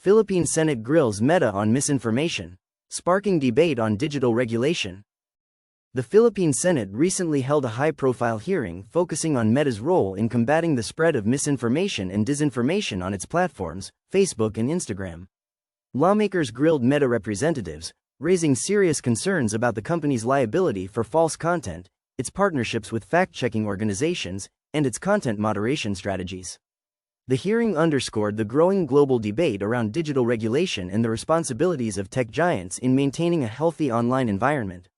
Philippine Senate grills Meta on misinformation, sparking debate on digital regulation. The Philippine Senate recently held a high-profile hearing focusing on Meta's role in combating the spread of misinformation and disinformation on its platforms, Facebook and Instagram. Lawmakers grilled Meta representatives, raising serious concerns about the company's liability for false content, its partnerships with fact-checking organizations, and its content moderation strategies. The hearing underscored the growing global debate around digital regulation and the responsibilities of tech giants in maintaining a healthy online environment.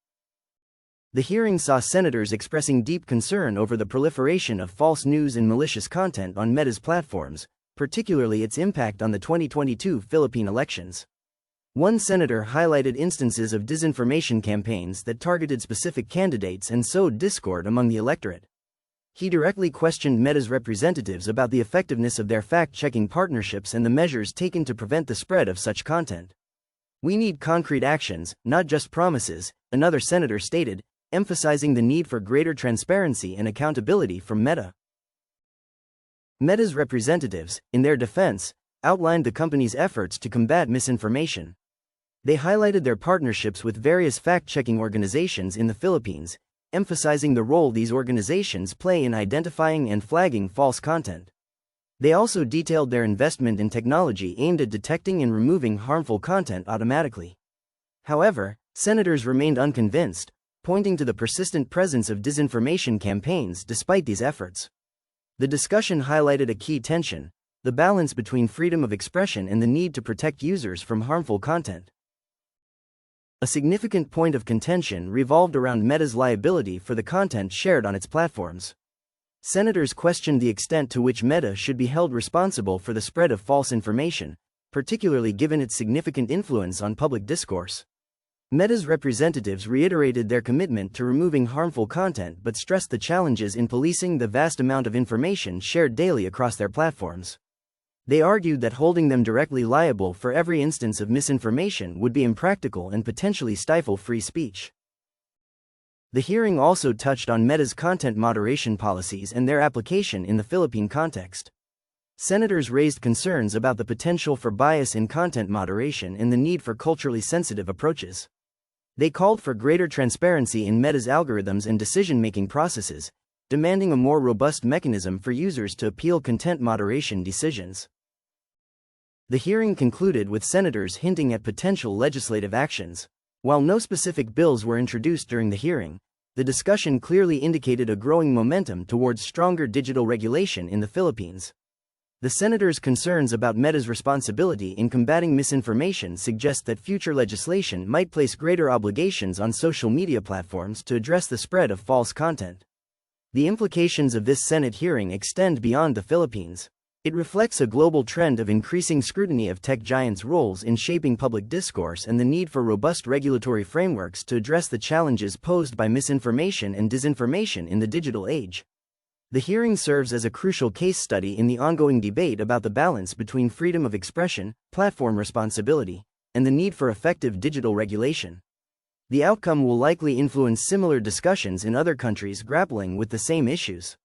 The hearing saw senators expressing deep concern over the proliferation of false news and malicious content on Meta's platforms, particularly its impact on the 2022 Philippine elections. One senator highlighted instances of disinformation campaigns that targeted specific candidates and sowed discord among the electorate. He directly questioned Meta's representatives about the effectiveness of their fact-checking partnerships and the measures taken to prevent the spread of such content. "We need concrete actions, not just promises," another senator stated, emphasizing the need for greater transparency and accountability from Meta. Meta's representatives, in their defense, outlined the company's efforts to combat misinformation. They highlighted their partnerships with various fact-checking organizations in the Philippines, emphasizing the role these organizations play in identifying and flagging false content. They also detailed their investment in technology aimed at detecting and removing harmful content automatically. However, senators remained unconvinced, pointing to the persistent presence of disinformation campaigns despite these efforts. The discussion highlighted a key tension: the balance between freedom of expression and the need to protect users from harmful content. A significant point of contention revolved around Meta's liability for the content shared on its platforms. Senators questioned the extent to which Meta should be held responsible for the spread of false information, particularly given its significant influence on public discourse. Meta's representatives reiterated their commitment to removing harmful content but stressed the challenges in policing the vast amount of information shared daily across their platforms. They argued that holding them directly liable for every instance of misinformation would be impractical and potentially stifle free speech. The hearing also touched on Meta's content moderation policies and their application in the Philippine context. Senators raised concerns about the potential for bias in content moderation and the need for culturally sensitive approaches. They called for greater transparency in Meta's algorithms and decision-making processes, demanding a more robust mechanism for users to appeal content moderation decisions. The hearing concluded with senators hinting at potential legislative actions. While no specific bills were introduced during the hearing, the discussion clearly indicated a growing momentum towards stronger digital regulation in the Philippines. The senators' concerns about Meta's responsibility in combating misinformation suggest that future legislation might place greater obligations on social media platforms to address the spread of false content. The implications of this Senate hearing extend beyond the Philippines. It reflects a global trend of increasing scrutiny of tech giants' roles in shaping public discourse and the need for robust regulatory frameworks to address the challenges posed by misinformation and disinformation in the digital age. The hearing serves as a crucial case study in the ongoing debate about the balance between freedom of expression, platform responsibility, and the need for effective digital regulation. The outcome will likely influence similar discussions in other countries grappling with the same issues.